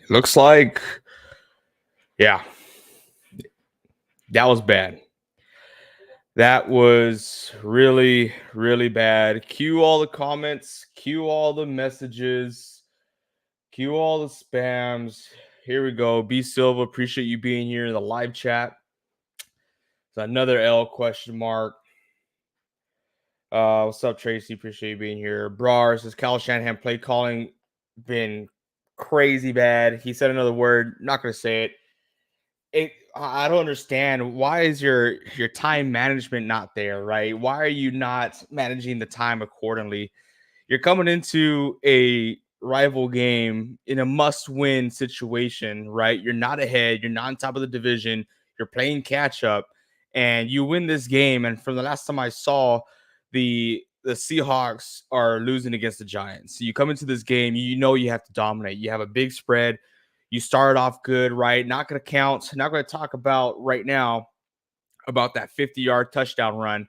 Looks like, yeah, that was bad. That was really, really bad. Cue all the comments, cue all the messages, cue all the spams. Here we go. B Silva, appreciate you being here in the live chat. It's another L question mark. What's up, Tracy? Appreciate you being here. Brar says Kyle Shanahan play calling been crazy bad. He said another word, not gonna say it. I don't understand, why is your time management not there, right? Why are you not managing the time accordingly? You're coming into a rival game in a must-win situation, right? You're not ahead, you're not on top of the division, you're playing catch up, and you win this game. And from the last time I saw, the Seahawks are losing against the Giants. So you come into this game, you know you have to dominate. You have a big spread. You started off good, right? Not going to count. Not going to talk about right now about that 50-yard touchdown run.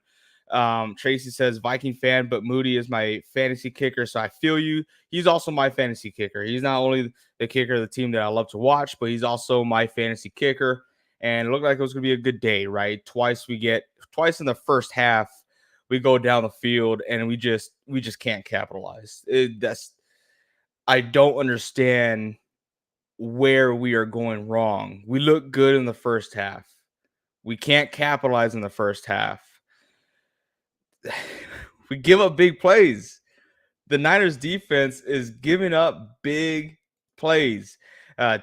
Tracy says Viking fan, but Moody is my fantasy kicker, so I feel you. He's also my fantasy kicker. He's not only the kicker of the team that I love to watch, but he's also my fantasy kicker. And it looked like it was going to be a good day, right? Twice in the first half, we go down the field and we just can't capitalize. I don't understand where we are going wrong. We look good in the first half. We can't capitalize in the first half. We give up big plays. The Niners defense is giving up big plays.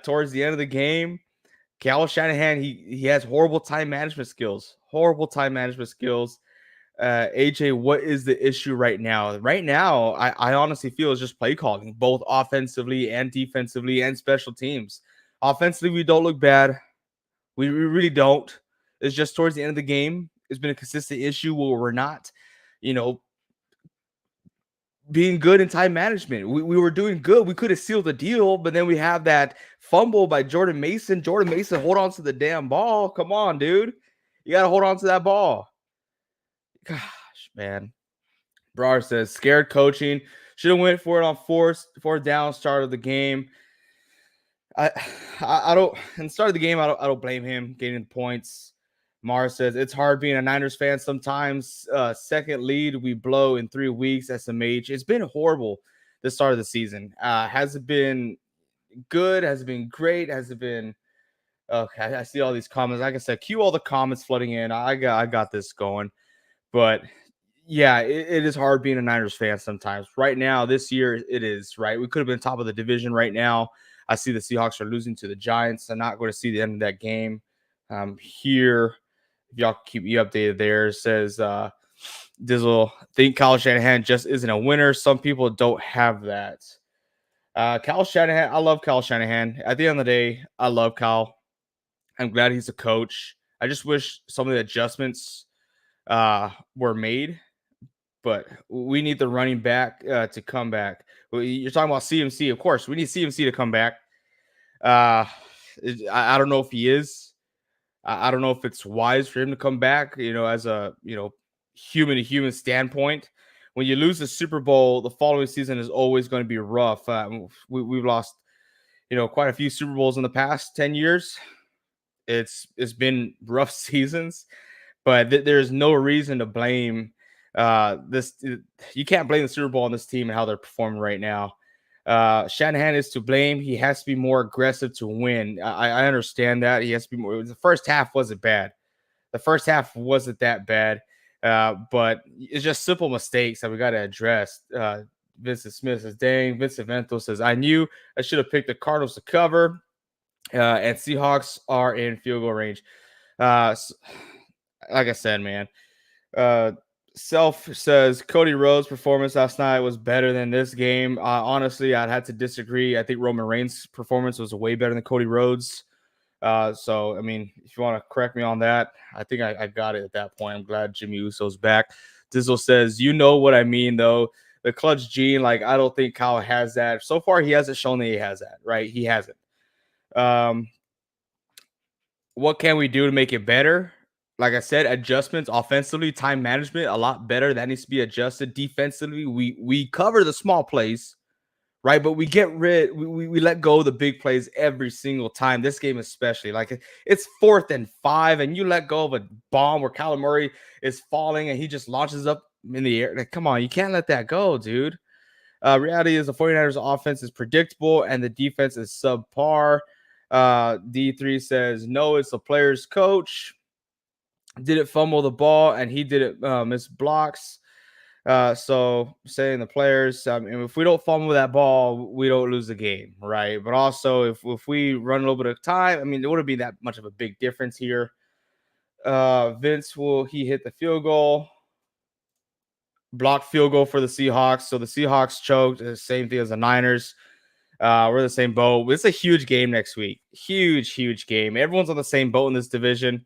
Towards the end of the game, Kyle Shanahan, he has horrible time management skills. AJ, what is the issue right now? Right now, I honestly feel it's just play calling, both offensively and defensively and special teams. Offensively, we don't look bad. We really don't. It's just towards the end of the game, it's been a consistent issue where we're not, being good in time management. We were doing good. We could have sealed the deal, but then we have that fumble by Jordan Mason. Jordan Mason, hold on to the damn ball. Come on, dude. You got to hold on to that ball. Gosh, man. Brar says scared coaching. Should have went for it on fourth down start of the game. I don't. In the start of the game, I don't blame him getting the points. Mars says it's hard being a Niners fan sometimes. Second lead we blow in 3 weeks. SMH. It's been horrible the start of the season. Has it been good? Has it been great? Has it been okay? I see all these comments. Like I said, cue all the comments flooding in. I got this going, but yeah, it is hard being a Niners fan sometimes. Right now, this year, it is, right? We could have been top of the division right now. I see the Seahawks are losing to the Giants. I'm not going to see the end of that game. Here, if y'all keep me updated there, it says Dizzle, think Kyle Shanahan just isn't a winner. Some people don't have that. Kyle Shanahan, I love Kyle Shanahan. At the end of the day, I love Kyle. I'm glad he's a coach. I just wish some of the adjustments were made. But we need the running back to come back. You're talking about CMC, of course. We need CMC to come back. I don't know if he is. I don't know if it's wise for him to come back. As a human to human standpoint, when you lose the Super Bowl, the following season is always going to be rough. We've lost quite a few Super Bowls in the past 10 years. It's been rough seasons, but there's no reason to blame. You can't blame the Super Bowl on this team and how they're performing right now. Shanahan is to blame. He has to be more aggressive to win. I understand that. He has to be more. The first half wasn't bad. The first half wasn't that bad. But it's just simple mistakes that we got to address. Vincent Smith says, dang. Vincent Vento says, I knew I should have picked the Cardinals to cover. And Seahawks are in field goal range. Like I said, man. Self says Cody Rhodes' performance last night was better than this game. Honestly, I'd have to disagree. I think Roman Reigns' performance was way better than Cody Rhodes. So, I mean, if you want to correct me on that, I think I got it at that point. I'm glad Jimmy Uso's back. Dizzle says, you know what I mean, though. The clutch gene, I don't think Kyle has that. So far, he hasn't shown that he has that, right? He hasn't. What can we do to make it better? Like I said, adjustments offensively, time management, a lot better. That needs to be adjusted. Defensively, we cover the small plays, right? But we let go of the big plays every single time. This game especially, like it's 4th and 5, and you let go of a bomb where Kyler Murray is falling and he just launches up in the air. Like, come on, you can't let that go, dude. Reality is the 49ers offense is predictable and the defense is subpar. D3 says, no, it's the player's coach. Didn't fumble the ball and he didn't miss blocks. So saying the players, if we don't fumble that ball, we don't lose the game, right? But also if we run a little bit of time, I mean, there wouldn't be that much of a big difference here. Vince, will he hit the field goal? Blocked field goal for the Seahawks. So the Seahawks choked. The same thing as the Niners. We're in the same boat. It's a huge game next week. Huge game. Everyone's on the same boat in this division.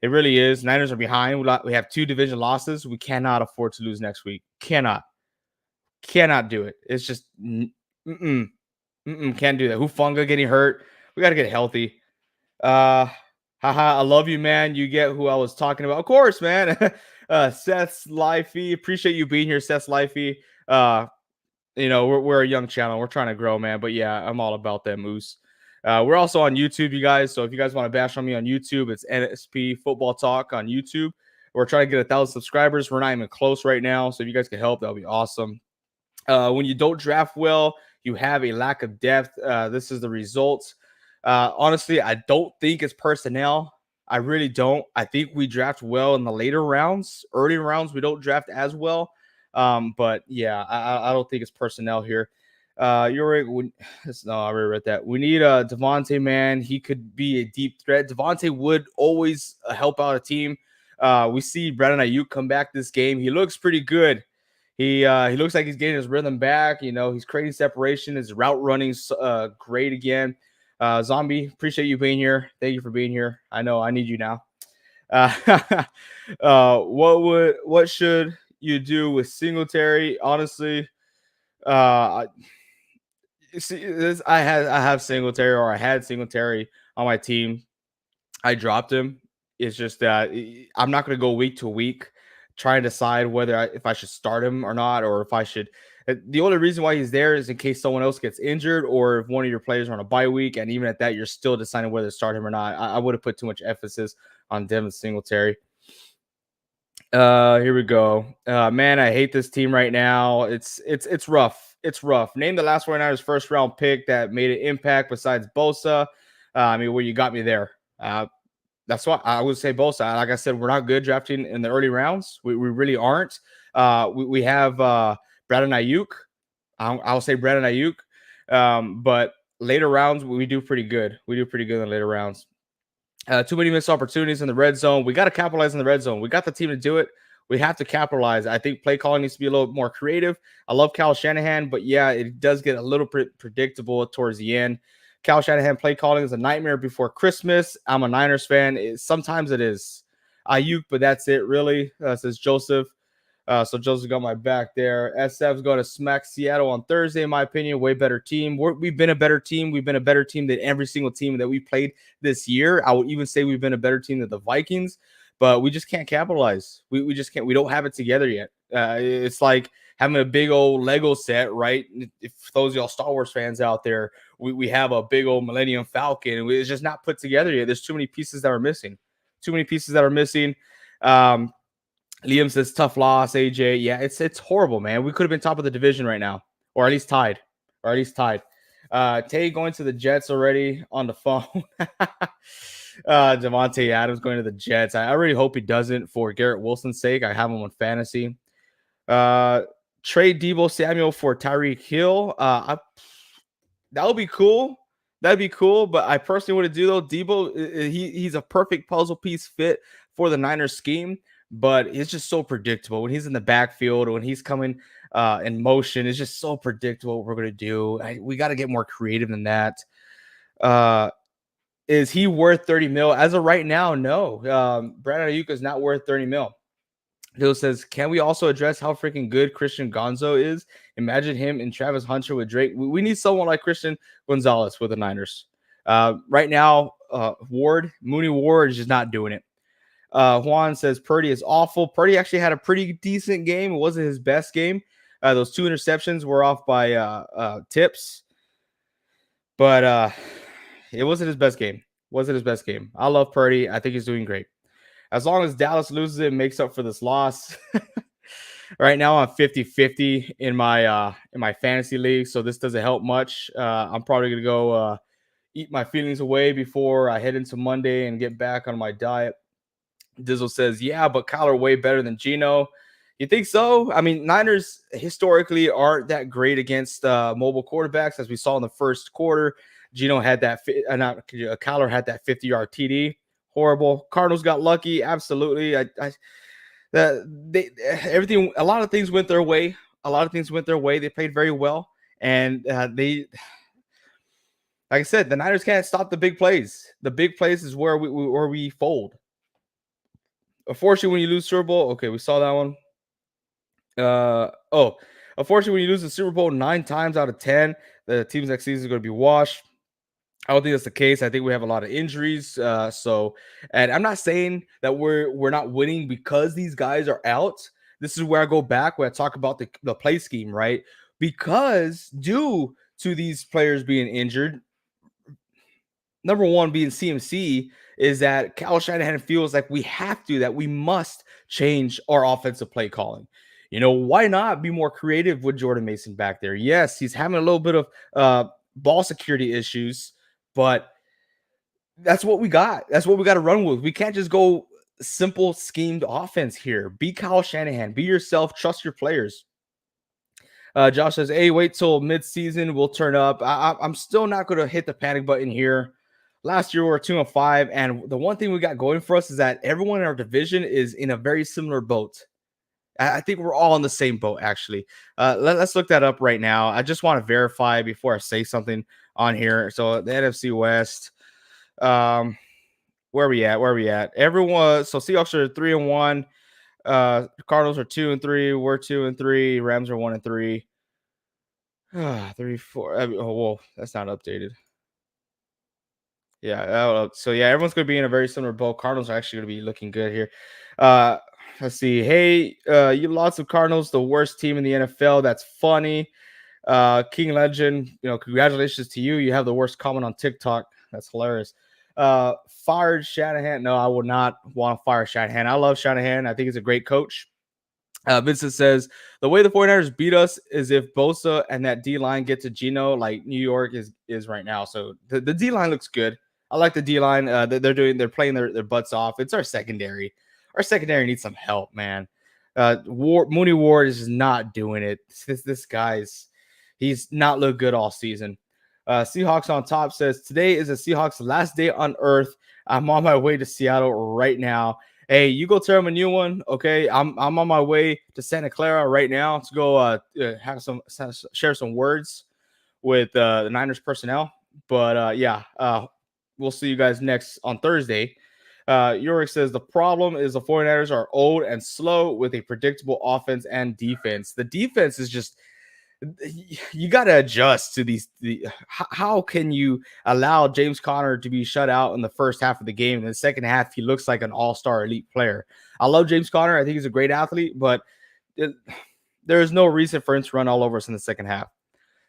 It really is. Niners are behind. We have 2 division losses. We cannot afford to lose next week. Cannot do it. It's just can't do that. Hufunga getting hurt. We got to get healthy. I love you, man. You get who I was talking about. Of course, man. Seth's Lifey. Appreciate you being here, Seth's Lifey. We're a young channel. We're trying to grow, man. But yeah, I'm all about that, Moose. We're also on YouTube, you guys. So if you guys want to bash on me on YouTube, it's NSP Football Talk on YouTube. We're trying to get 1,000 subscribers. We're not even close right now. So if you guys can help, that would be awesome. When you don't draft well, you have a lack of depth. This is the result. Honestly, I don't think it's personnel. I really don't. I think we draft well in the later rounds. Early rounds, we don't draft as well. But yeah, I don't think it's personnel here. You're right. No, I already read that. We need a Devontae, man. He could be a deep threat. Devontae would always help out a team. We see Brandon Ayuk come back this game. He looks pretty good. He looks like he's getting his rhythm back. He's creating separation. His route running great again. Zombie, appreciate you being here. Thank you for being here. I know I need you now. What should you do with Singletary? Honestly, I have Singletary, or I had Singletary on my team. I dropped him. It's just that I'm not going to go week to week trying to decide if I should start him or not, or if I should. The only reason why he's there is in case someone else gets injured, or if one of your players are on a bye week, and even at that, you're still deciding whether to start him or not. I would have put too much emphasis on Devin Singletary. Here we go. Man, I hate this team right now. It's rough. It's rough. Name the last 49ers first round pick that made an impact besides Bosa. Where you got me there. That's why I would say Bosa. Like I said, we're not good drafting in the early rounds. We really aren't. We have Brandon Ayuk. I'll say Brandon Ayuk. But later rounds, we do pretty good. We do pretty good in the later rounds. Too many missed opportunities in the red zone. We got to capitalize in the red zone. We got the team to do it. We have to capitalize. I think play calling needs to be a little more creative. I love Kyle Shanahan, but yeah, it does get a little predictable towards the end. Kyle Shanahan play calling is a nightmare before Christmas. I'm a Niners fan. Sometimes it is Ayuk, but that's it, really, says Joseph. So Joseph got my back there. SF's going to smack Seattle on Thursday, in my opinion. Way better team. We've been a better team. We've been a better team than every single team that we played this year. I would even say we've been a better team than the Vikings, but we just can't capitalize. We just can't. We don't have it together yet. It's like having a big old Lego set, right? If those of y'all Star Wars fans out there, we have a big old Millennium Falcon. It's just not put together yet. There's too many pieces that are missing. Liam says tough loss, AJ. Yeah, it's horrible, man. We could have been top of the division right now, or at least tied. Tay going to the Jets already on the phone. Devontae Adams going to the Jets. I really hope he doesn't for Garrett Wilson's sake. I have him on fantasy. Trade Deebo Samuel for Tyreek Hill. That would be cool. That'd be cool, but I personally want to do though. Deebo, he's a perfect puzzle piece fit for the Niners scheme. But it's just so predictable when he's in the backfield, when he's coming in motion. It's just so predictable what we're going to do. We got to get more creative than that. Is he worth 30 mil? As of right now, no. Brandon Ayuk is not worth 30 mil. Hill says, can we also address how freaking good Christian Gonzo is? Imagine him and Travis Hunter with Drake. We need someone like Christian Gonzalez with the Niners. Right now, Mooney Ward is just not doing it. Juan says Purdy is awful. Purdy actually had a pretty decent game. It wasn't his best game. Those 2 interceptions were off by tips, but it wasn't his best game. Wasn't his best game. I love Purdy. I think he's doing great. As long as Dallas loses it, makes up for this loss. Right now I'm 50-50 in my fantasy league, so this doesn't help much. I'm probably gonna go eat my feelings away before I head into Monday and get back on my diet. Dizzle says, yeah, but Kyler way better than Geno. You think so? I mean, Niners historically aren't that great against mobile quarterbacks, as we saw in the first quarter. Geno had that, Kyler had that 50-yard TD. Horrible. Cardinals got lucky. Absolutely. Everything, a lot of things went their way. A lot of things went their way. They played very well, and like I said, the Niners can't stop the big plays. The big plays is where we fold. Unfortunately, when you lose Super Bowl, okay, we saw that one. Unfortunately, when you lose the Super Bowl 9 times out of 10, the team's next season is going to be washed. I don't think that's the case. I think we have a lot of injuries. And I'm not saying that we're not winning because these guys are out. This is where I go back where I talk about the play scheme, right? Because due to these players being injured, number one being CMC, is that Kyle Shanahan feels like that we must change our offensive play calling. Why not be more creative with Jordan Mason back there? Yes, he's having a little bit of ball security issues, but that's what we got. That's what we got to run with. We can't just go simple schemed offense here. Be Kyle Shanahan. Be yourself. Trust your players. Josh says, hey, wait till midseason. We'll turn up. I'm still not going to hit the panic button here. Last year we were 2-5, and the one thing we got going for us is that everyone in our division is in a very similar boat. I think we're all in the same boat, actually. Let's look that up right now. I just want to verify before I say something on here. So the NFC West, where are we at? Everyone. So Seahawks are 3-1. Cardinals are 2-3. We're 2-3. Rams are 1-3. 3, 4. Whoa, that's not updated. Yeah. So yeah, everyone's going to be in a very similar boat. Cardinals are actually going to be looking good here. Let's see. Hey, you lost of Cardinals, the worst team in the NFL. That's funny. King Legend, congratulations to you. You have the worst comment on TikTok. That's hilarious. Fired Shanahan. No, I would not want to fire Shanahan. I love Shanahan. I think he's a great coach. Vincent says, the way the 49ers beat us is if Bosa and that D-line get to Geno like New York is right now. So the D-line looks good. I like the D-line. They're playing their butts off. It's our secondary. Our secondary needs some help, man. Mooney Ward is not doing it. This guy's he's not looked good all season. Seahawks on top says, today is the Seahawks' last day on earth. I'm on my way to Seattle right now. Hey, you go tear him a new one, okay? I'm on my way to Santa Clara right now to go share some words with the Niners personnel. But we'll see you guys next on Thursday. Yorick says the problem is the 49ers are old and slow with a predictable offense and defense. The defense is just you got to adjust to these. How can you allow James Conner to be shut out in the first half of the game? In the second half, he looks like an all-star elite player. I love James Conner. I think he's a great athlete, but there is no reason for him to run all over us in the second half.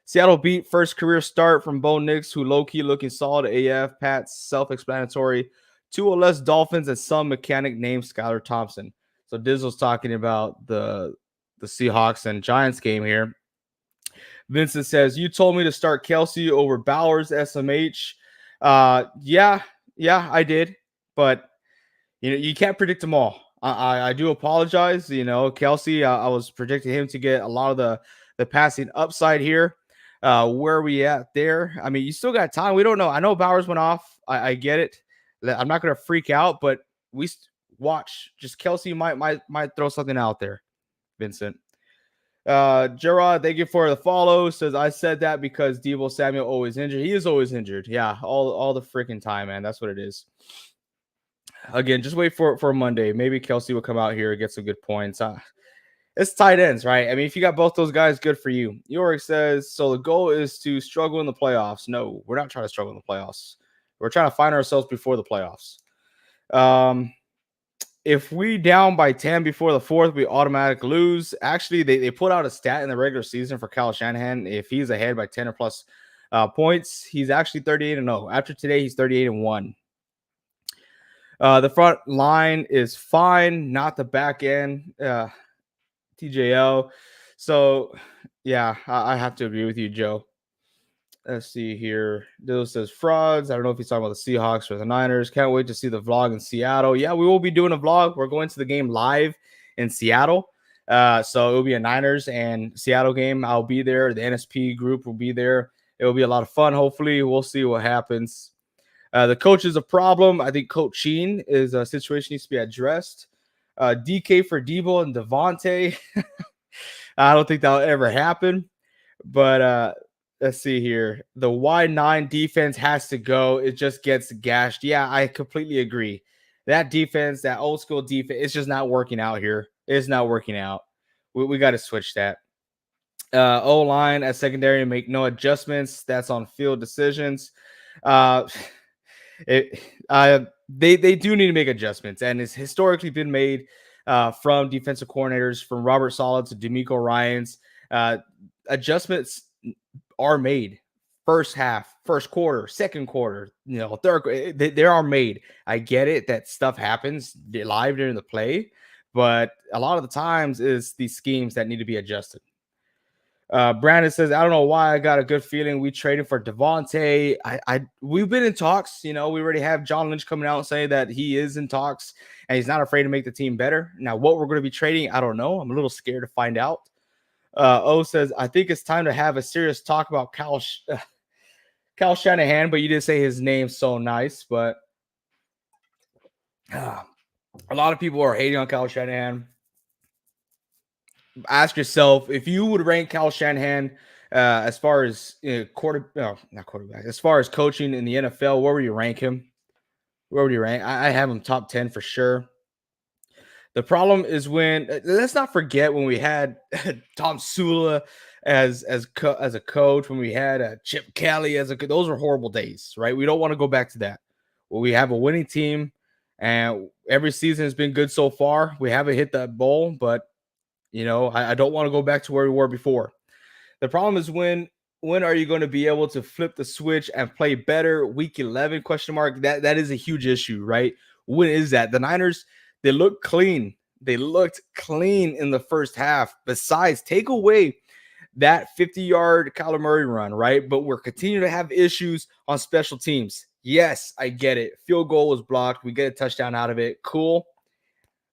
Seattle beat first career start from Bo Nix, who low-key looking solid AF. Pat's self-explanatory. 2 or less Dolphins and some mechanic named Skylar Thompson. So Dizzle's talking about the Seahawks and Giants game here. Vincent says, you told me to start Kelsey over Bowers, SMH. Yeah, I did. But, you can't predict them all. I do apologize. Kelsey, I was predicting him to get a lot of the passing upside here. Where are we at there? I mean, you still got time. We don't know. I know Bowers went off. I get it. I'm not going to freak out, but we watch. Just Kelsey might throw something out there, Vincent. Gerard, thank you for the follow. Says, I said that because Deebo Samuel always injured. He is always injured. Yeah, all the freaking time, man. That's what it is. Again, just wait for Monday. Maybe Kelsey will come out here and get some good points. It's tight ends, right? I mean, if you got both those guys, good for you. Yorick says, so the goal is to struggle in the playoffs. No, we're not trying to struggle in the playoffs. We're trying to find ourselves before the playoffs. if we down by 10 before the fourth, we automatically lose. Actually, they put out a stat in the regular season for Kyle Shanahan. If he's ahead by 10 or plus points, he's actually 38-0. After today, he's 38-1. The front line is fine, not the back end. TJL. So, yeah, I have to agree with you, Joe. Let's see here. Dill says frauds. I don't know if he's talking about the Seahawks or the Niners. Can't wait to see the vlog in Seattle. Yeah, we will be doing a vlog. We're going to the game live in Seattle. So it will be a Niners and Seattle game. I'll be there. The NSP group will be there. It will be a lot of fun. Hopefully, we'll see what happens. The coach is a problem. I think Coach Sheen is a situation needs to be addressed. DK for Debo and Devontae. I don't think that'll ever happen. But let's see here. The Y9 defense has to go. It just gets gashed. Yeah, I completely agree. That defense, that old school defense, it's just not working out here. It's not working out. We got to switch that. O-line at secondary, make no adjustments. That's on field decisions. They do need to make adjustments, and it's historically been made from defensive coordinators, from Robert Saleh to D'Amico Ryans. Adjustments are made first half, first quarter, second quarter, third. They are made. I get it that stuff happens live during the play, but a lot of the times is these schemes that need to be adjusted. Brandon says, I don't know why I got a good feeling we traded for Devontae. We've been in talks. We already have John Lynch coming out and saying that he is in talks and he's not afraid to make the team better. Now, what we're going to be trading, I don't know. I'm a little scared to find out. O says, I think it's time to have a serious talk about Kyle Shanahan, but you didn't say his name so nice. But a lot of people are hating on Kyle Shanahan. Ask yourself if you would rank Kyle Shanahan as far as not quarterback, as far as coaching in the NFL, where would you rank him? Where would you rank? I have him top 10 for sure. The problem is when let's not forget when we had Tom Sula as a coach, when we had Chip Kelly as those were horrible days, right? We don't want to go back to that. Well, we have a winning team, and every season has been good so far. We haven't hit that bowl, but I don't want to go back to where we were before. The problem is when are you going to be able to flip the switch and play better? Week 11 ? That is a huge issue, right? When is that? The Niners, they look clean. They looked clean in the first half. Besides, take away that 50-yard Kyler Murray run, right? But we're continuing to have issues on special teams. Yes, I get it. Field goal was blocked. We get a touchdown out of it. Cool.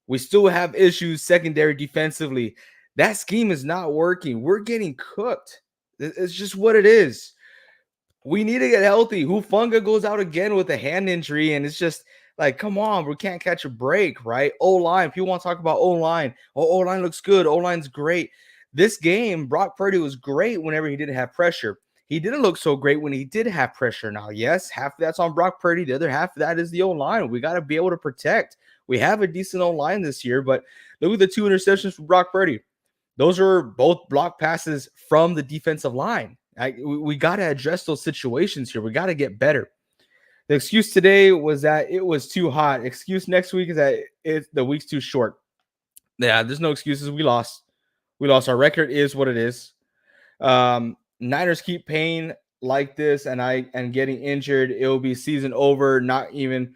We still have issues secondary defensively. That scheme is not working. We're getting cooked. It's just what it is. We need to get healthy. Hufanga goes out again with a hand injury, and it's just like, come on, we can't catch a break, right? O-line. People want to talk about O-line. O-line looks good. O-line's great. This game, Brock Purdy was great whenever he didn't have pressure. He didn't look so great when he did have pressure. Now, yes, half of that's on Brock Purdy. The other half of that is the O-line. We got to be able to protect. We have a decent O-line this year, but look at the 2 interceptions for Brock Purdy. Those are both block passes from the defensive line. We got to address those situations here. We got to get better. The excuse today was that it was too hot. Excuse next week is that the week's too short. Yeah, there's no excuses. We lost. Our record is what it is. Niners keep paying like this and getting injured. It will be season over, not even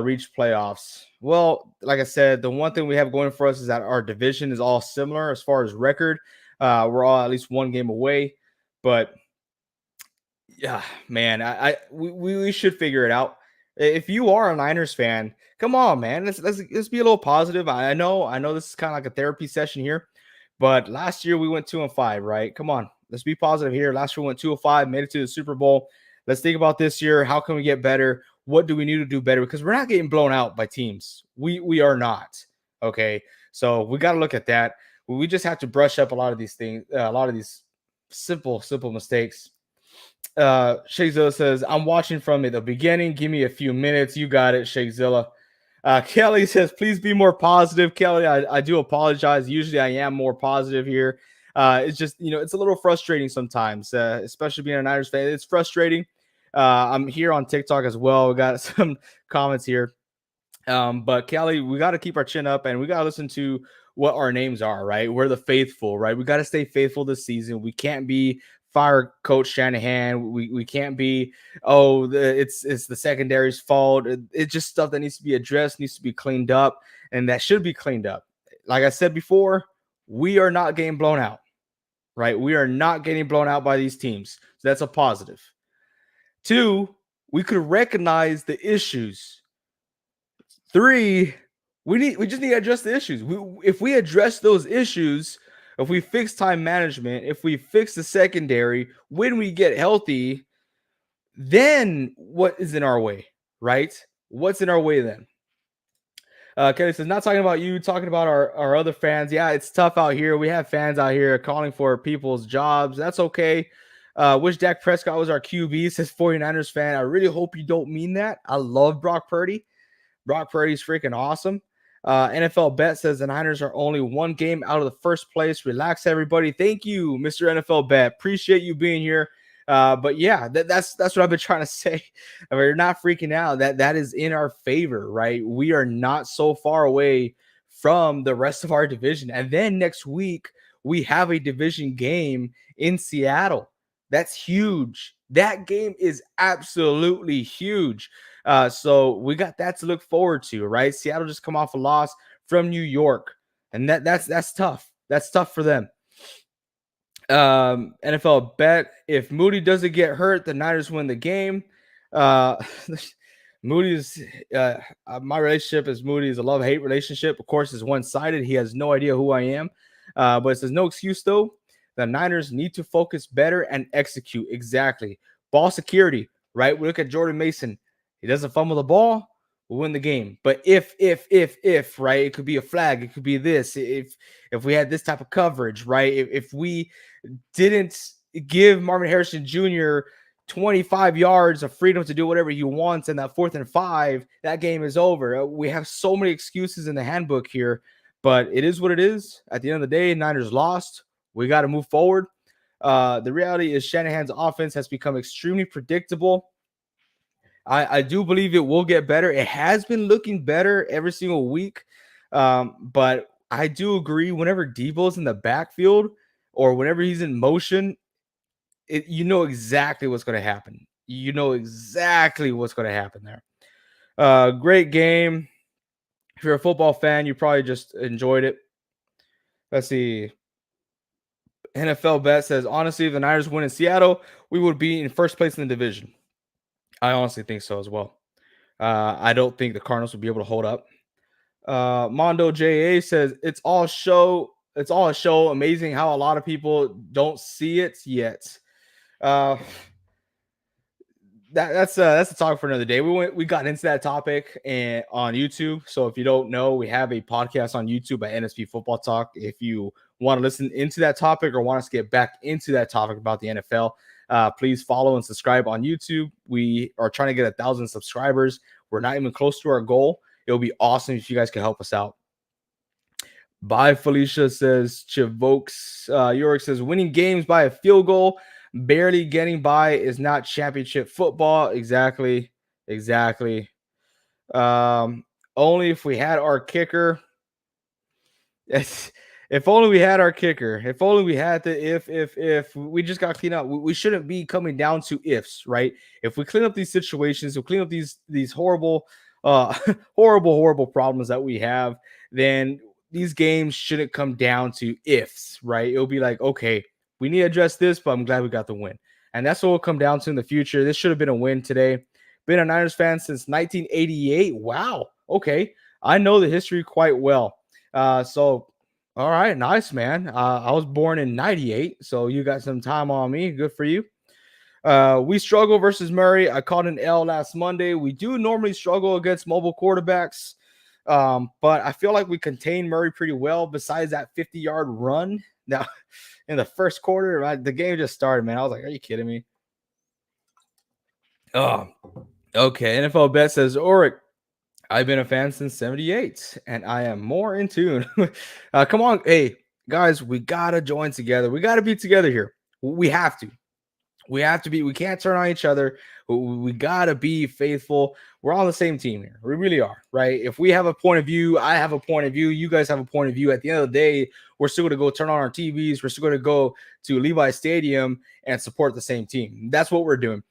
reach playoffs. Well, like I said, the one thing we have going for us is that our division is all similar as far as record. We're all at least one game away, but yeah, man, we should figure it out. If you are a Niners fan, come on, man, let's be a little positive. I know this is kind of like a therapy session here, but last year we went 2-5, right? Come on, let's be positive here. Last year we went 2-5, made it to the Super Bowl. Let's think about this year. How can we get better? What do we need to do better? Because we're not getting blown out by teams. We are not. Okay. So we got to look at that. We just have to brush up a lot of these things, a lot of these simple mistakes. Shakezilla says, I'm watching from the beginning. Give me a few minutes. You got it, Shakezilla. Kelly says, please be more positive. Kelly, I do apologize. Usually I am more positive here. It's just, it's a little frustrating sometimes, especially being a Niners fan. It's frustrating. I'm here on TikTok as well. We got some comments here. But Kelly, we got to keep our chin up and we got to listen to what our names are, right? We're the faithful, right? We got to stay faithful this season. We can't be fire Coach Shanahan. We can't be, it's the secondary's fault. It's just stuff that needs to be addressed, needs to be cleaned up, and that should be cleaned up. Like I said before, we are not getting blown out, right? We are not getting blown out by these teams. So that's a positive. Two, we could recognize the issues. Three, we just need to address the issues. If we address those issues, if we fix time management, if we fix the secondary, when we get healthy, then what is in our way, right? What's in our way then? Kelly says, not talking about you, talking about our other fans. Yeah, it's tough out here. We have fans out here calling for people's jobs. That's okay. Wish Dak Prescott was our QB, says 49ers fan. I really hope you don't mean that. I love Brock Purdy. Brock Purdy's freaking awesome. NFL Bet says the Niners are only one game out of the first place. Relax, everybody. Thank you, Mr. NFL Bet. Appreciate you being here. But yeah, that's what I've been trying to say. I mean, you're not freaking out. That is in our favor, right? We are not so far away from the rest of our division. And then next week, we have a division game in Seattle. That's huge. That game is absolutely huge. So we got that to look forward to, right? Seattle just come off a loss from New York, and that's tough. That's tough for them. NFL Bet, if Moody doesn't get hurt, the Niners win the game. Moody's my relationship is Moody is a love-hate relationship. Of course, it's one-sided. He has no idea who I am. But it says no excuse though. The Niners need to focus better and execute. Exactly. Ball security, right? We look at Jordan Mason. He doesn't fumble the ball, we'll win the game. But if, right, it could be a flag. It could be this. If we had this type of coverage, right? If we didn't give Marvin Harrison Jr. 25 yards of freedom to do whatever he wants in that 4th and 5, that game is over. We have so many excuses in the handbook here, but it is what it is. At the end of the day, Niners lost. We got to move forward. The reality is Shanahan's offense has become extremely predictable. I do believe it will get better. It has been looking better every single week. But I do agree whenever Debo's in the backfield or whenever he's in motion, you know exactly what's going to happen. You know exactly what's going to happen there. Great game. If you're a football fan, you probably just enjoyed it. Let's see. NFL Bet says, honestly, if the Niners win in Seattle, we would be in first place in the division. I honestly think so as well. I don't think the Cardinals would be able to hold up. Mondo JA says it's all show. It's all a show. Amazing how a lot of people don't see it yet. That's a talk for another day. We got into that topic on YouTube. So if you don't know, we have a podcast on YouTube at NSP Football Talk. If you want to listen into that topic or want us to get back into that topic about the NFL, please follow and subscribe on YouTube. We are trying to get 1,000 subscribers. We're not even close to our goal. It'll be awesome if you guys can help us out. Bye, Felicia says. Chivokes. Yorick says, winning games by a field goal, barely getting by is not championship football. Exactly. Only if we had our kicker. If only we had our kicker. If only we had the if we just got cleaned up. We shouldn't be coming down to ifs, right? If we clean up these situations, we clean up these horrible, horrible problems that we have, then these games shouldn't come down to ifs, right? It'll be like, okay, we need to address this, but I'm glad we got the win. And that's what will come down to in the future. This should have been a win today. Been a Niners fan since 1988. Wow. Okay. I know the history quite well. So, all right. Nice, man. I was born in 98. So you got some time on me. Good for you. We struggle versus Murray. I caught an L last Monday. We do normally struggle against mobile quarterbacks. But I feel like we contained Murray pretty well besides that 50-yard run. Now, in the first quarter, right, the game just started, man. I was like, are you kidding me? Oh, okay. NFL Bet says, Oric, I've been a fan since 78, and I am more in tune. Come on. Hey, guys, we got to join together. We got to be together here. We have to. We can't turn on each other. We gotta be faithful. We're on the same team here. We really are, right? If we have a point of view, I have a point of view, you guys have a point of view. At the end of the day, we're still gonna go turn on our TVs. We're still gonna go to Levi Stadium and support the same team. That's what we're doing.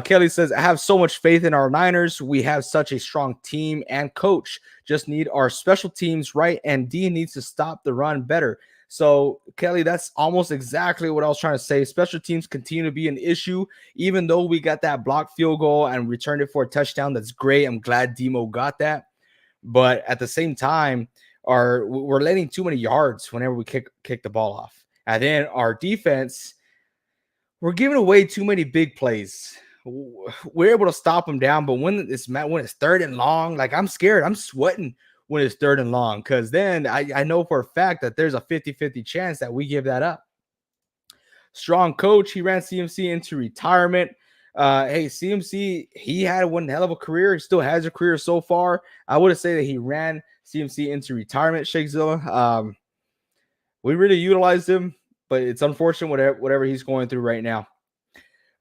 Kelly says, I have so much faith in our Niners. We have such a strong team and coach. Just need our special teams right, and D needs to stop the run better. So, Kelly, that's almost exactly what I was trying to say. Special teams continue to be an issue, even though we got that blocked field goal and returned it for a touchdown. That's great. I'm glad Demo got that. But at the same time, we're letting too many yards whenever we kick the ball off. And then our defense, we're giving away too many big plays. We're able to stop them down, but when it's third and long, like I'm scared. I'm sweating when it's third and long, because then I know for a fact that there's a 50-50 chance that we give that up. Strong coach. He ran CMC into retirement. Hey, CMC, he had one hell of a career. He still has a career so far. I would say that he ran CMC into retirement, Shakezilla. We really utilized him, but it's unfortunate whatever he's going through right now.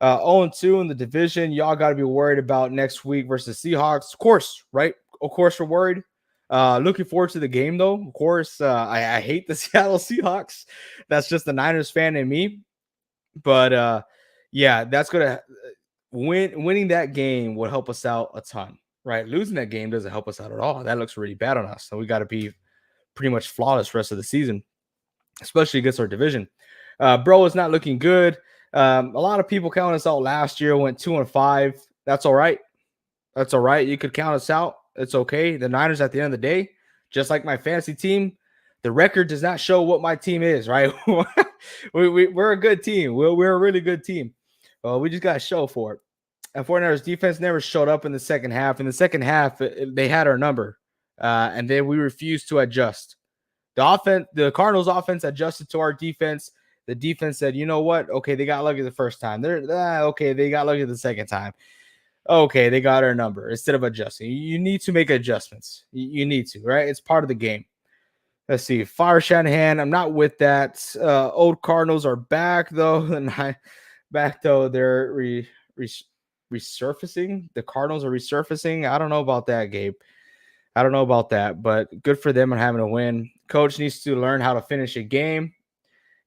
0-2 in the division. Y'all got to be worried about next week versus Seahawks. Of course, right? Of course, we're worried. Looking forward to the game, though. Of course, I hate the Seattle Seahawks. That's just the Niners fan in me. But yeah, that's gonna winning that game will help us out a ton, right? Losing that game doesn't help us out at all. That looks really bad on us. So we got to be pretty much flawless rest of the season, especially against our division. Bro is not looking good. A lot of people counted us out last year, went 2-5. That's all right. That's all right. You could count us out. It's okay. The Niners, at the end of the day, just like my fantasy team, the record does not show what my team is, right? We're a good team. We're a really good team. We just got to show for it. And 49ers defense never showed up in the second half. In the second half, they had our number, and then we refused to adjust. The Cardinals offense adjusted to our defense. The defense said, you know what? Okay, they got lucky the first time. Okay, they got lucky the second time. Okay, they got our number instead of adjusting. You need to make adjustments. You need to, right? It's part of the game. Let's see. Fire Shanahan. I'm not with that. Old Cardinals are back, though. They're resurfacing. The Cardinals are resurfacing. I don't know about that, Gabe. I don't know about that, but good for them on having a win. Coach needs to learn how to finish a game.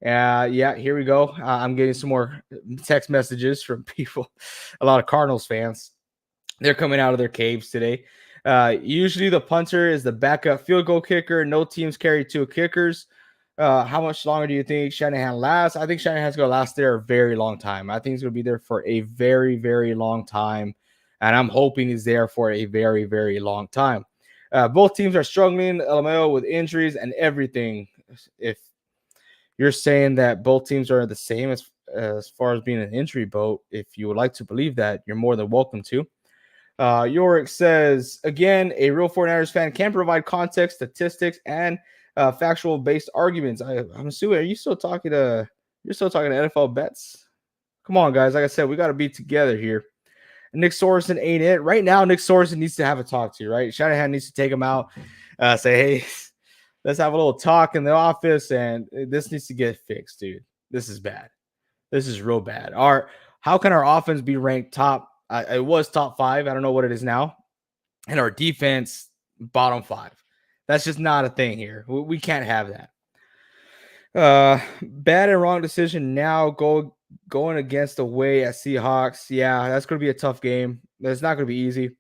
Yeah, here we go. I'm getting some more text messages from people, a lot of Cardinals fans. They're coming out of their caves today. Usually the punter is the backup field goal kicker. No teams carry two kickers. How much longer do you think Shanahan lasts? I think Shanahan's going to last there a very long time. I think he's going to be there for a very, very long time. And I'm hoping he's there for a very, very long time. Both teams are struggling, LMAO, with injuries and everything. If you're saying that both teams are the same as far as being an injury boat, if you would like to believe that, you're more than welcome to. Yorick says, again, a real 49ers fan can provide context, statistics, and factual-based arguments. I'm assuming, you're still talking to NFL bets? Come on, guys. Like I said, we got to be together here. Nick Sorensen ain't it. Right now, Nick Sorensen needs to have a talk to you, right? Shanahan needs to take him out, say, hey, let's have a little talk in the office, and this needs to get fixed, dude. This is bad. This is real bad. How can our offense be ranked top? It was top 5. I don't know what it is now. And our defense, bottom 5. That's just not a thing here. We can't have that. Bad and wrong decision now going against the way at Seahawks. Yeah, that's going to be a tough game. It's not going to be easy.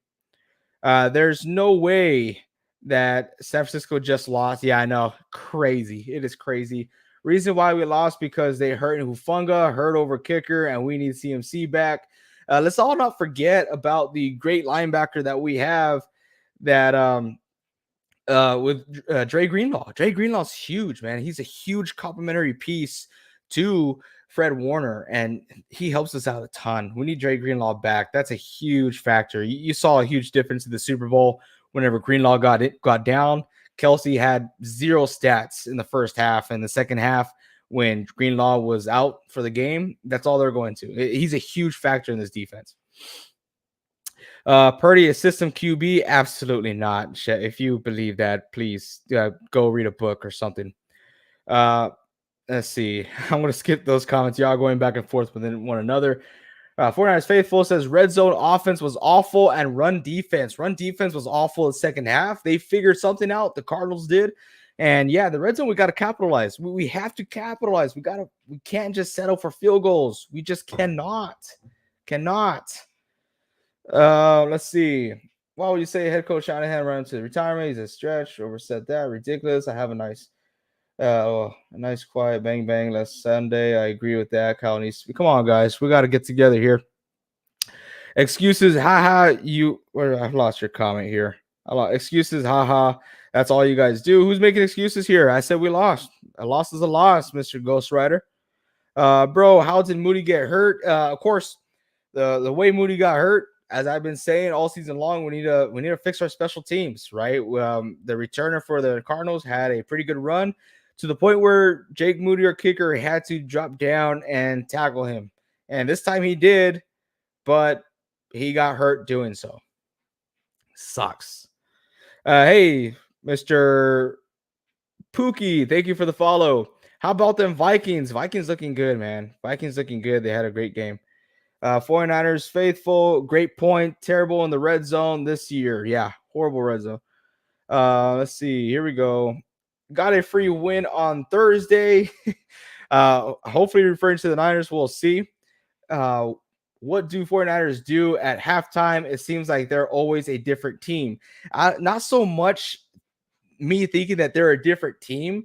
There's no way that San Francisco just lost. Yeah, I know. Crazy. It is crazy. Reason why we lost because they hurt Hufanga, hurt over kicker, and we need CMC back. Let's all not forget about the great linebacker that we have that with Dre Greenlaw. Dre Greenlaw's huge, man. He's a huge complementary piece to Fred Warner, and he helps us out a ton. We need Dre Greenlaw back. That's a huge factor. You saw a huge difference in the Super Bowl whenever Greenlaw got down. Kelsey had 0 stats in the first half, and the second half when Greenlaw was out for the game, that's all they're going to. He's a huge factor in this defense. Purdy, a system QB? Absolutely not. If you believe that, please go read a book or something. Let's see. I'm going to skip those comments. Y'all going back and forth within one another. 49ers Faithful says red zone offense was awful and run defense. Run defense was awful in the second half. They figured something out. The Cardinals did. And yeah, the red zone, we got to capitalize. We have to capitalize. We can't just settle for field goals. We just cannot. Let's see. Why would you say head coach Shanahan run to retirement? He's a stretch. Overset that. Ridiculous. I have a nice quiet bang bang last Sunday. I agree with that. Kyle needs to be. Come on, guys. We got to get together here. Excuses. Haha. I've lost your comment here. Excuses. Haha. That's all you guys do. Who's making excuses here? I said we lost. A loss is a loss, Mr. Ghost Rider. Bro, how did Moody get hurt? Of course, the way Moody got hurt, as I've been saying all season long, we need to fix our special teams, right? The returner for the Cardinals had a pretty good run to the point where Jake Moody, our kicker, had to drop down and tackle him. And this time he did, but he got hurt doing so. Sucks. Hey, Mr. Pookie, thank you for the follow. How about them Vikings? Vikings looking good, man. Vikings looking good. They had a great game. 49ers Faithful, great point. Terrible in the red zone this year. Yeah, horrible red zone. Let's see. Here we go. Got a free win on Thursday. Hopefully referring to the Niners. We'll see. What do 49ers do at halftime? It seems like they're always a different team. Not so much me thinking that they're a different team.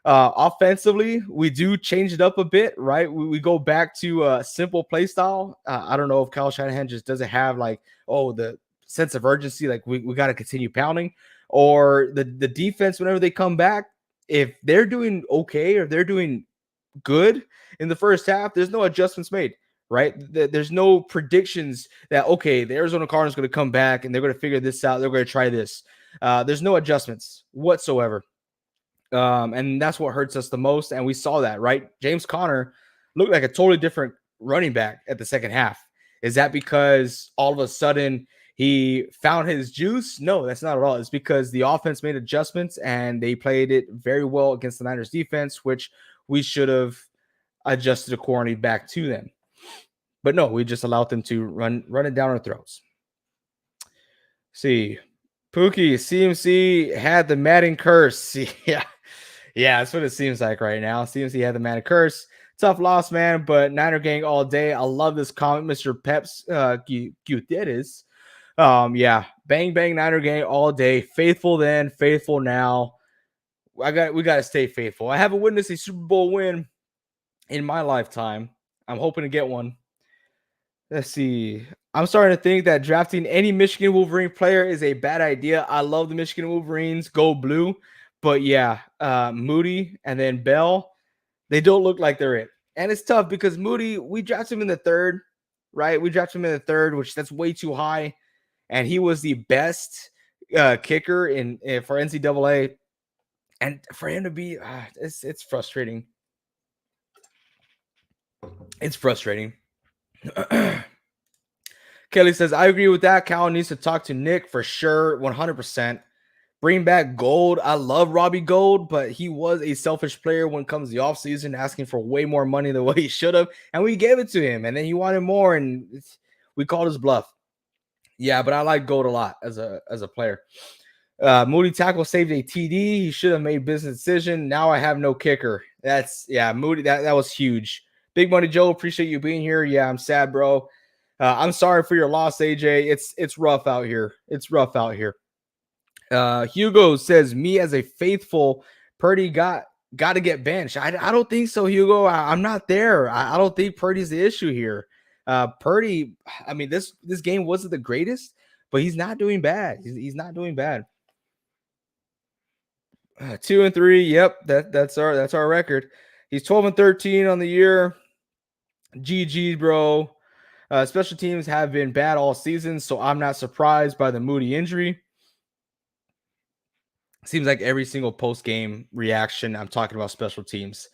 Offensively, we do change it up a bit, right? We go back to a simple play style. I don't know if Kyle Shanahan just doesn't have the sense of urgency, like we got to continue pounding, or the defense, whenever they come back, if they're doing okay or they're doing good in the first half, there's no adjustments made, right? There's no predictions that, okay, the Arizona Cardinals going to come back and they're going to figure this out. They're going to try this. There's no adjustments whatsoever. And that's what hurts us the most. And we saw that, right? James Conner looked like a totally different running back at the second half. Is that because all of a sudden he found his juice? No, that's not at all. It's because the offense made adjustments and they played it very well against the Niners defense, which we should have adjusted accordingly back to them. But no, we just allowed them to run it down our throats. See, Pookie, CMC had the Madden curse. Yeah, that's what it seems like right now. CMC had the Madden curse. Tough loss, man, but Niner gang all day. I love this comment, Mr. Peps Gutierrez. Yeah, bang, bang, Niner gang all day. Faithful then, faithful now. We got to stay faithful. I haven't witnessed a Super Bowl win in my lifetime. I'm hoping to get one. Let's see. I'm starting to think that drafting any Michigan Wolverine player is a bad idea. I love the Michigan Wolverines. Go blue. But yeah, Moody and then Bell, they don't look like they're it. And it's tough because Moody, we drafted him in the third, right? We drafted him in the third, which that's way too high. And he was the best kicker for NCAA. And for him to be, it's frustrating. It's frustrating. Kelly says, I agree with that. Cal needs to talk to Nick for sure, 100%. Bring back Gold. I love Robbie Gold, but he was a selfish player when it comes to the offseason, asking for way more money than what he should have. And we gave it to him, and then he wanted more, and we called his bluff. Yeah, but I like Gold a lot as a player. Moody tackle saved a TD. He should have made business decision. Now I have no kicker. Moody, that was huge. Big Money Joe, appreciate you being here. Yeah, I'm sad, bro. I'm sorry for your loss, AJ. It's rough out here. It's rough out here. Hugo says, me as a faithful, Purdy got to get benched. I don't think so, Hugo. I'm not there. I don't think Purdy's the issue here. Purdy, I mean, this game wasn't the greatest, but he's not doing bad. He's not doing bad. 2-3. Yep, that's our record. He's 12-13 on the year. GG, bro. Special teams have been bad all season, so I'm not surprised by the Moody injury. Seems like every single post-game reaction, I'm talking about special teams,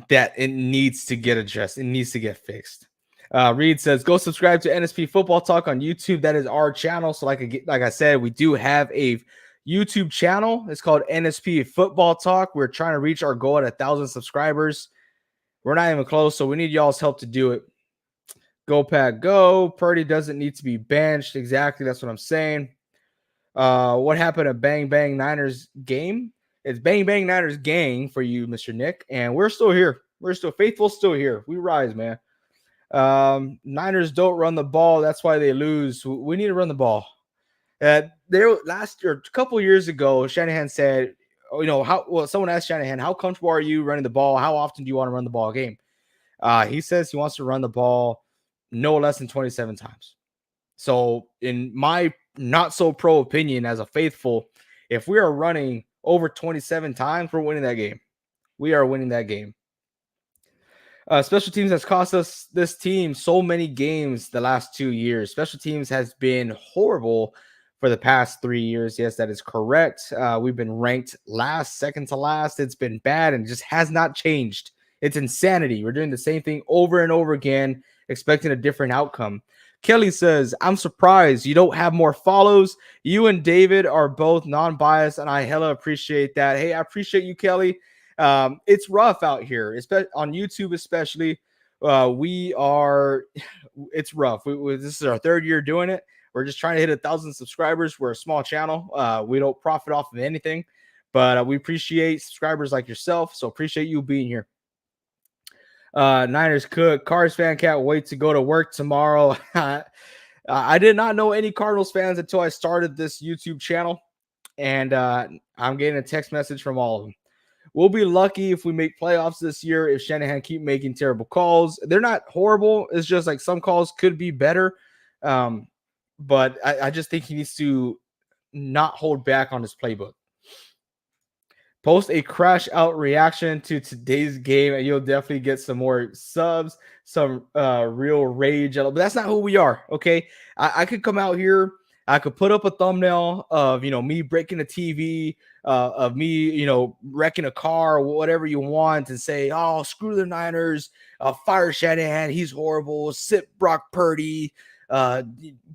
that it needs to get addressed. It needs to get fixed. Reed says, go subscribe to NSP Football Talk on YouTube. That is our channel. So like I said, we do have a YouTube channel. It's called NSP Football Talk. We're trying to reach our goal at 1,000 subscribers. We're not even close, so we need y'all's help to do it. Go Pack Go. Purdy doesn't need to be benched. Exactly, that's what I'm saying. What happened at Bang Bang Niners game? It's Bang Bang Niners gang for you, Mr. Nick, and we're still here. We're still faithful, still here. We rise, man. Niners don't run the ball. That's why they lose. We need to run the ball. There last year, a couple years ago, Shanahan said, someone asked Shanahan, how comfortable are you running the ball? How often do you want to run the ball a game? He says he wants to run the ball no less than 27 times. So in my not so pro opinion as a faithful, if we are running over 27 times, we're winning that game. We are winning that game. Special teams has cost us, this team, so many games the last 2 years. Special teams has been horrible for the past 3 years. Yes, that is correct. We've been ranked last, second to last. It's been bad and just has not changed. It's insanity. We're doing the same thing over and over again, expecting a different outcome. Kelly says, I'm surprised you don't have more follows. You and David are both non-biased, and I hella appreciate that. Hey, I appreciate you, Kelly. It's rough out here, especially on YouTube, especially. It's rough. This is our 3rd year doing it. We're just trying to hit 1,000 subscribers. We're a small channel. We don't profit off of anything, but we appreciate subscribers like yourself. So appreciate you being here. Niners cook. Cards fan can't wait to go to work tomorrow. I did not know any Cardinals fans until I started this YouTube channel, and I'm getting a text message from all of them. We'll be lucky if we make playoffs this year if Shanahan keep making terrible calls. They're not horrible. It's just like some calls could be better. But I just think he needs to not hold back on his playbook. Post a crash out reaction to today's game, and you'll definitely get some more subs, some real rage. But that's not who we are, okay? I could come out here. I could put up a thumbnail of, me breaking a TV, of me, wrecking a car, or whatever you want, and say, oh, screw the Niners, fire Shanahan, he's horrible, sit Brock Purdy,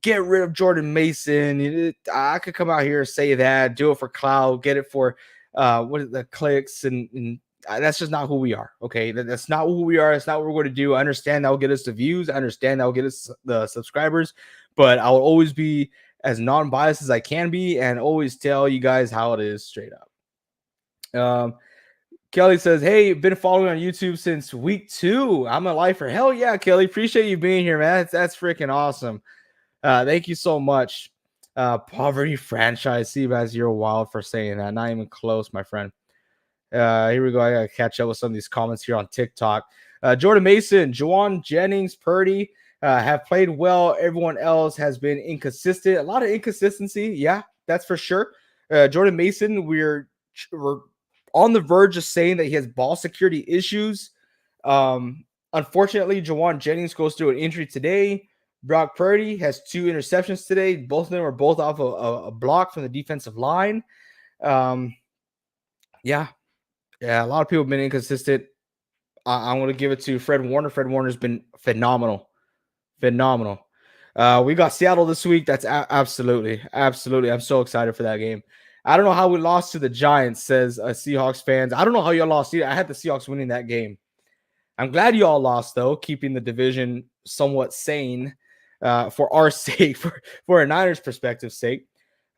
get rid of Jordan Mason. I could come out here and say that, do it for clout, get it for the clicks, and that's just not who we are. Okay, that's not who we are. That's not what we're going to do. I understand that will get us the views. I understand that will get us the subscribers, but I will always be as non-biased as I can be and always tell you guys how it is straight up. Kelly says, hey, been following on YouTube since week 2. I'm a lifer. Hell yeah, Kelly. Appreciate you being here, man. That's freaking awesome. Thank you so much. Poverty franchise. Seabass, you're wild for saying that. Not even close, my friend. Here we go. I gotta catch up with some of these comments here on TikTok. Jordan Mason, Juwan Jennings, Purdy have played well. Everyone else has been inconsistent. A lot of inconsistency. Yeah, that's for sure. Jordan Mason, we're on the verge of saying that he has ball security issues. Unfortunately, Juwan Jennings goes through an injury today. Brock Purdy has 2 interceptions today. Both of them are both off a block from the defensive line. Yeah, a lot of people have been inconsistent. I'm going to give it to Fred Warner. Fred Warner's been phenomenal. We got Seattle this week. That's absolutely. I'm so excited for that game. I don't know how we lost to the Giants, says Seahawks fans. I don't know how y'all lost either. I had the Seahawks winning that game. I'm glad you all lost, though, keeping the division somewhat sane for our sake, for a Niners perspective sake.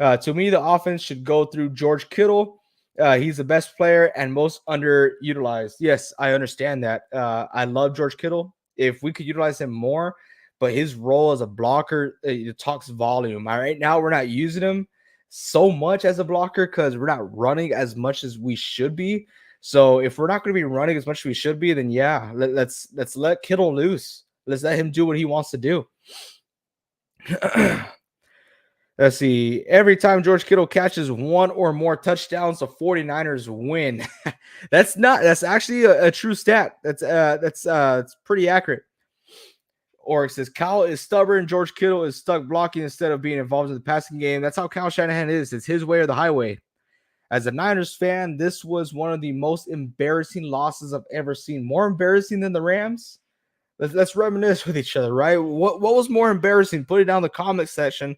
To me, the offense should go through George Kittle. He's the best player and most underutilized. Yes, I understand that. I love George Kittle. If we could utilize him more, but his role as a blocker, it talks volume. Right now, we're not using him so much as a blocker because we're not running as much as we should be. So if we're not going to be running as much as we should be, then yeah, let's let Kittle loose. Let's let him do what he wants to do. Let's see. Every time George Kittle catches 1 or more touchdowns, the 49ers win. That's actually a true stat. It's pretty accurate. Or it says Kyle is stubborn. George Kittle is stuck blocking instead of being involved in the passing game. That's how Kyle Shanahan is. It's his way or the highway. As a Niners fan, this was one of the most embarrassing losses I've ever seen. More embarrassing than the Rams? Let's reminisce with each other, right? What was more embarrassing? Put it down in the comment section.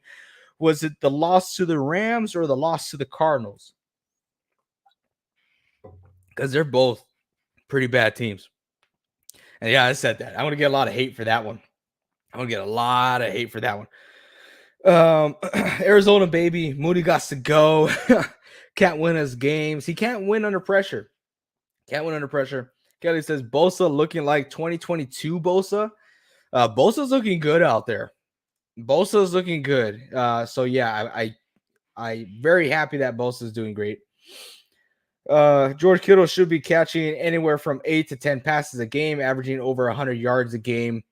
Was it the loss to the Rams or the loss to the Cardinals? Because they're both pretty bad teams. And yeah, I said that. I'm gonna get a lot of hate for that one. I'm gonna get a lot of hate for that one. Arizona baby, Moody got to go. Can't win his games. He can't win under pressure. Can't win under pressure. Kelly says Bosa looking like 2022 Bosa. Bosa's looking good out there. Bosa's looking good. So yeah, I very happy that Bosa's doing great. George Kittle should be catching anywhere from 8 to 10 passes a game, averaging over 100 yards a game.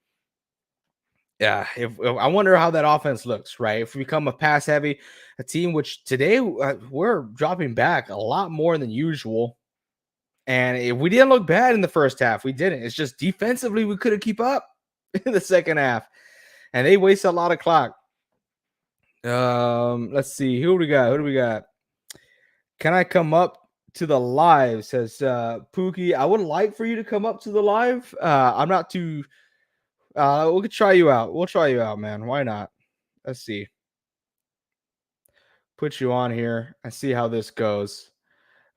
Yeah, if I wonder how that offense looks, right? If we become a pass heavy, a team which today we're dropping back a lot more than usual. And if we didn't look bad in the first half, we didn't. It's just defensively we couldn't keep up in the second half. And they wasted a lot of clock. Let's see. Who do we got? Who do we got? Can I come up to the live? Says Pookie. I would like for you to come up to the live. I'm not too we could try you out. We'll try you out, man. Why not? Let's see. Put you on here and see how this goes.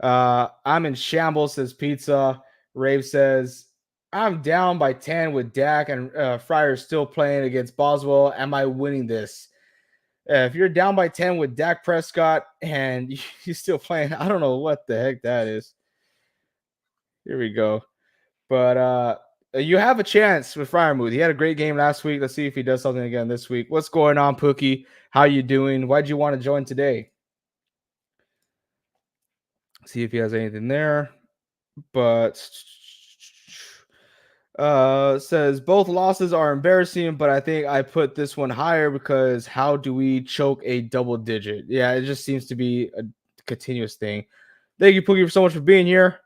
I'm in shambles, says Pizza. Rave says, I'm down by 10 with Dak and Fryer still playing against Boswell. Am I winning this? If you're down by 10 with Dak Prescott and you're still playing, I don't know what the heck that is. Here we go. But you have a chance with Fryermuth. He had a great game last week. Let's see if he does something again this week. What's going on, Pookie? How you doing? Why'd you want to join today? See if he has anything there. But says both losses are embarrassing, but I think I put this one higher because how do we choke a double digit? Yeah, it just seems to be a continuous thing. Thank you, Pookie, so much for being here.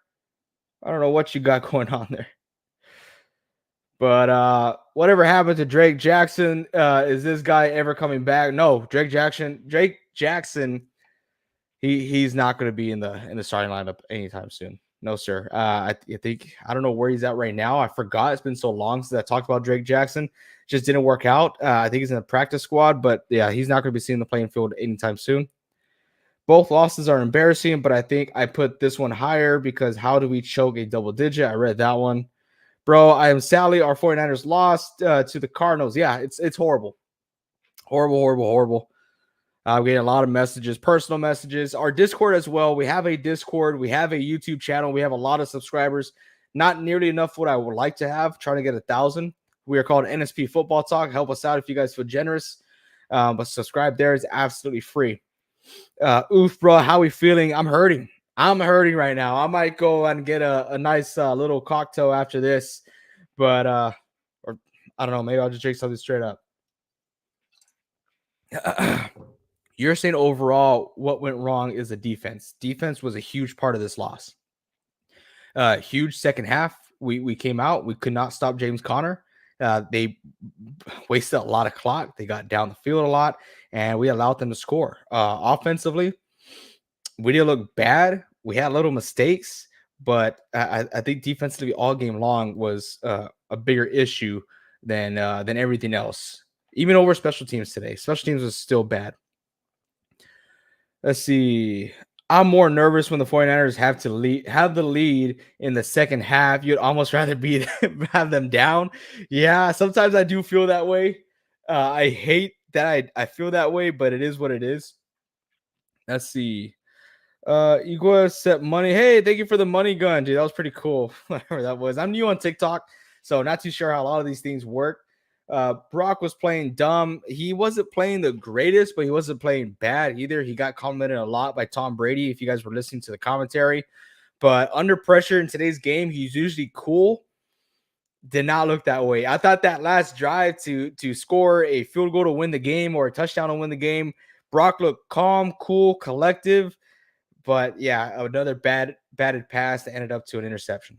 I don't know what you got going on there. But whatever happened to Drake Jackson? Is this guy ever coming back? No, Drake Jackson, he's not going to be in the starting lineup anytime soon. No, sir. I think I don't know where he's at right now. I forgot. It's been so long since I talked about Drake Jackson. Just didn't work out. I think he's in the practice squad, but yeah, he's not going to be seeing the playing field anytime soon. Both losses are embarrassing, but I think I put this one higher because how do we choke a double digit? I read that one. Bro, I am Sally. Our 49ers lost to the Cardinals. Yeah, it's horrible. Horrible. We get a lot of messages, personal messages. Our Discord as well. We have a Discord. We have a YouTube channel. We have a lot of subscribers. Not nearly enough what I would like to have. Trying to get 1,000. We are called NSP Football Talk. Help us out if you guys feel generous. But subscribe there is absolutely free. Oof, bro. How we feeling? I'm hurting. I'm hurting right now. I might go and get a nice little cocktail after this. But or I don't know. Maybe I'll just drink something straight up. You're saying overall what went wrong is the defense. Defense was a huge part of this loss. Huge second half. We came out. We could not stop James Conner. They wasted a lot of clock. They got down the field a lot, and we allowed them to score. Offensively, we didn't look bad. We had little mistakes, but I think defensively all game long was a bigger issue than everything else. Even over special teams today. Special teams was still bad. Let's see. I'm more nervous when the 49ers have the lead in the second half. You'd almost rather have them down. Yeah, sometimes I do feel that way. I hate that I feel that way, but it is what it is. Let's see. Igor set money. Hey, thank you for the money gun, dude. That was pretty cool. Whatever that was. I'm new on TikTok, so not too sure how a lot of these things work. Brock was playing dumb. He wasn't playing the greatest, but he wasn't playing bad either. He got complimented a lot by Tom Brady, if you guys were listening to the commentary. But under pressure in today's game, he's usually cool. Did not look that way. I thought that last drive to score a field goal to win the game or a touchdown to win the game, Brock looked calm, cool, collective. But yeah, another batted pass that ended up to an interception.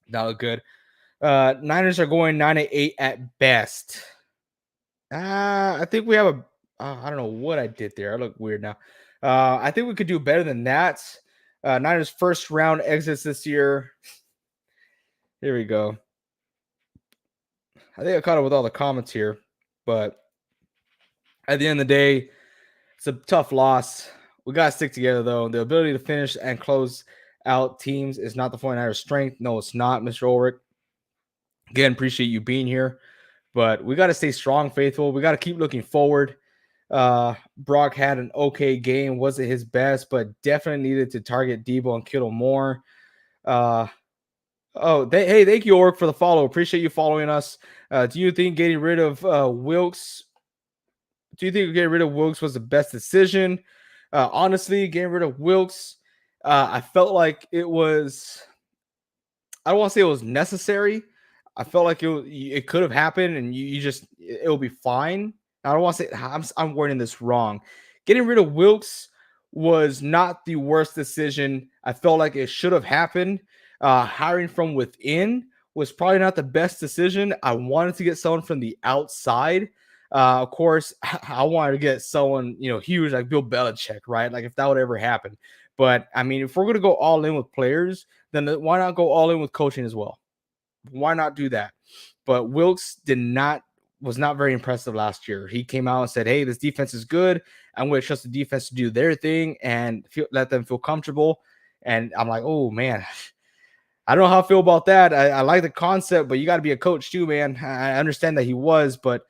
That looked good. Niners are going 9-8 at best. I think we have I don't know what I did there. I look weird now. I think we could do better than that. Niners first round exits this year. Here we go. I think I caught up with all the comments here, but at the end of the day, It's a tough loss. We got to stick together, though. The ability to finish and close out teams is not the 49ers' strength. No, it's not, Mr. Ulrich. Again, appreciate you being here. But we got to stay strong, faithful. We got to keep looking forward. Brock had an okay game. Wasn't his best, but definitely needed to target Debo and Kittle more. Hey, thank you, Ulrich, for the follow. Appreciate you following us. Do you think getting rid of Wilkes was the best decision? Honestly, getting rid of Wilkes, I felt like it was. I don't want to say it was necessary. I felt like it could have happened, and it'll be fine. I don't want to say I'm wording this wrong. Getting rid of Wilkes was not the worst decision. I felt like it should have happened. Hiring from within was probably not the best decision. I wanted to get someone from the outside. Of course, I wanted to get someone, huge like Bill Belichick, right? Like if that would ever happen. But I mean, if we're going to go all in with players, then why not go all in with coaching as well? Why not do that? But Wilkes was not very impressive last year. He came out and said, hey, this defense is good. I'm going to trust the defense to do their thing and let them feel comfortable. And I'm like, oh, man, I don't know how I feel about that. I like the concept, but you got to be a coach too, man. I understand that he was, but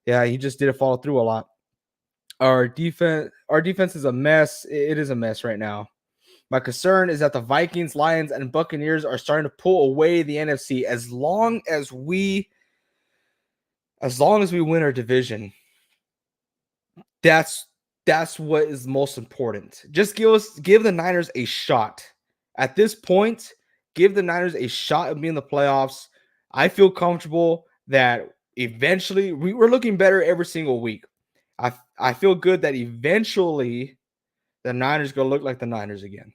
yeah, he just didn't follow through a lot. Our defense is a mess. It is a mess right now. My concern is that the Vikings, Lions, and Buccaneers are starting to pull away the NFC. As long as we win our division, that's what is most important. Just give the Niners a shot. At this point, give the Niners a shot of being in the playoffs. I feel comfortable that eventually we're looking better every single week. I feel good that eventually the Niners going to look like the Niners again.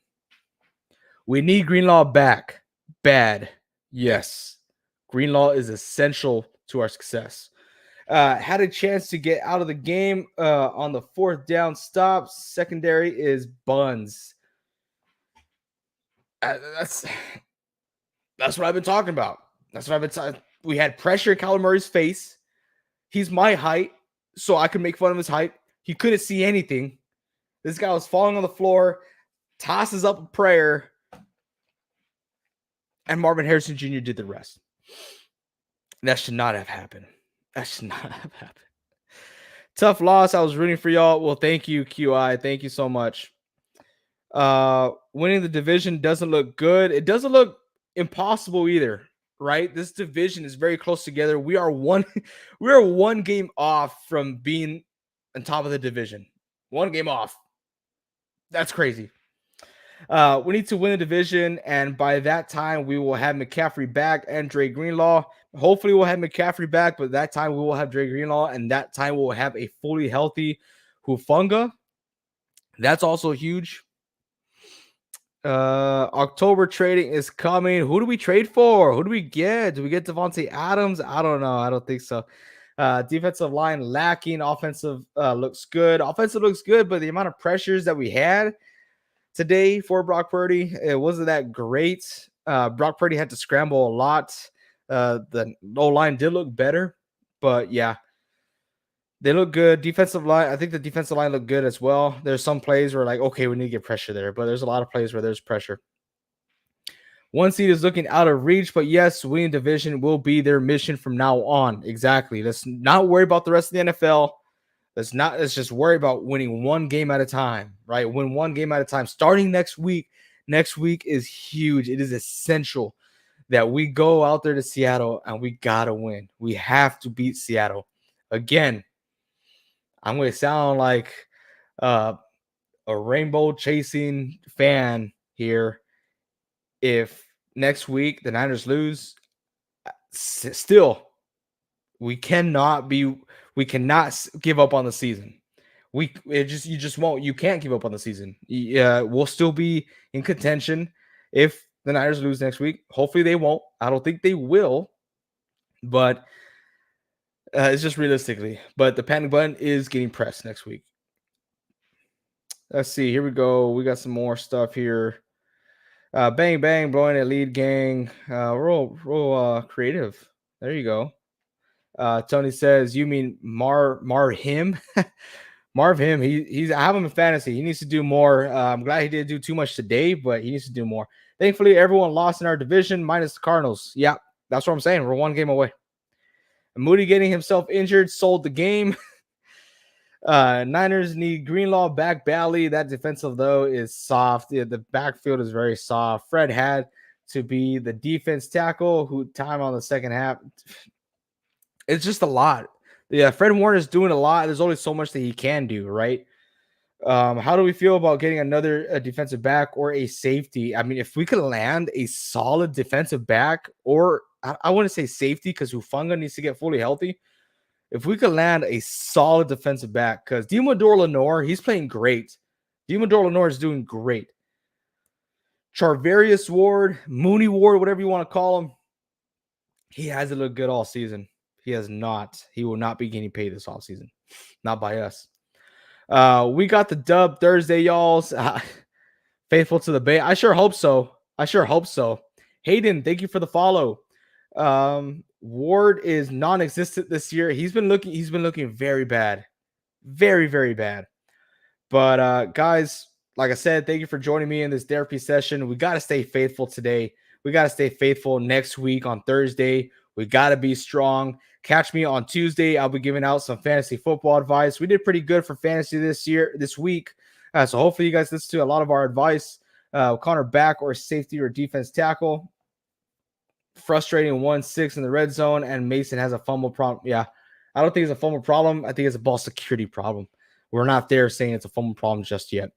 We need Greenlaw back. Bad. Yes. Greenlaw is essential to our success. Had a chance to get out of the game on the 4th down stop. Secondary is buns. That's what I've been talking about. That's what I've been talking. We had pressure in Kyler Murray's face. He's my height, so I could make fun of his height. He couldn't see anything. This guy was falling on the floor, tosses up a prayer, and Marvin Harrison Jr. did the rest. That should not have happened. Tough loss. I was rooting for y'all. Well, thank you, QI. Thank you so much. Winning the division doesn't look good. It doesn't look impossible either, right? This division is very close together. We are one game off from being on top of the division. 1 game off. That's crazy. We need to win the division, and by that time, we will have McCaffrey back and Dre Greenlaw. Hopefully, we'll have McCaffrey back, but that time we will have Dre Greenlaw, and that time we'll have a fully healthy Hufanga. That's also huge. October trading is coming. Who do we trade for? Who do we get? Do we get Devontae Adams? I don't know. I don't think so. Defensive line lacking. Offensive looks good. Offensive looks good, but the amount of pressures that we had today for Brock Purdy, it wasn't that great. Brock Purdy had to scramble a lot. The O-line did look better, but yeah, they look good. Defensive line, I think the defensive line looked good as well. There's some plays where like, okay, we need to get pressure there, but there's a lot of plays where there's pressure. 1 seed is looking out of reach, but yes, winning division will be their mission from now on. Exactly. Let's not worry about the rest of the NFL. Let's just worry about winning 1 game at a time, right? Win 1 game at a time. Starting next week. Next week is huge. It is essential that we go out there to Seattle and we gotta win. We have to beat Seattle. Again, I'm going to sound like a rainbow chasing fan here. If next week the Niners lose, still we cannot give up on the season. You just won't. You can't give up on the season. We'll still be in contention if the Niners lose next week. Hopefully they won't. I don't think they will, but it's just realistically. But the panic button is getting pressed next week. Let's see. Here we go. We got some more stuff here. Bang bang, blowing a lead gang. Real creative. There you go. Tony says, you mean mar him? Marv him. I have him in fantasy. He needs to do more. I'm glad he didn't do too much today, but he needs to do more. Thankfully, everyone lost in our division, minus the Cardinals. Yeah, that's what I'm saying. We're one game away. And Moody getting himself injured sold the game. Niners need Greenlaw back badly. That defensive, though, is soft. Yeah, the backfield is very soft. Fred had to be the defense tackle who time on the second half. It's just a lot. Yeah, Fred Warner is doing a lot. There's only so much that he can do, right? How do we feel about getting another defensive back or a safety? I mean, if we could land a solid defensive back, or I wouldn't say safety because Hufanga needs to get fully healthy. If we could land a solid defensive back, because Deommodore Lenoir, he's playing great. Deommodore Lenoir is doing great. Charvarius Ward, Mooney Ward, whatever you want to call him, he hasn't looked good all season. He has not. He will not be getting paid this offseason. Not by us. We got the dub Thursday, y'all. Faithful to the Bay. I sure hope so. Hayden, thank you for the follow. Ward is non-existent this year. He's been looking very bad. Very, very bad. But guys, like I said, thank you for joining me in this therapy session. We got to stay faithful today. We got to stay faithful next week on Thursday. We got to be strong. Catch me on Tuesday. I'll be giving out some fantasy football advice. We did pretty good for fantasy this week. So hopefully you guys listen to a lot of our advice. Connor back or safety or defense tackle. Frustrating 1-6 in the red zone, and Mason has a fumble problem. Yeah, I don't think it's a fumble problem. I think it's a ball security problem. We're not there saying it's a fumble problem just yet.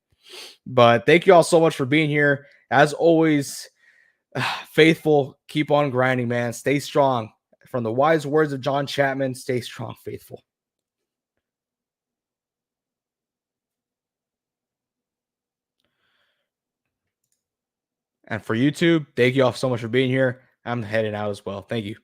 But thank you all so much for being here. As always, faithful, keep on grinding, man. Stay strong. From the wise words of John Chapman, stay strong, faithful. And for YouTube, thank you all so much for being here. I'm heading out as well. Thank you.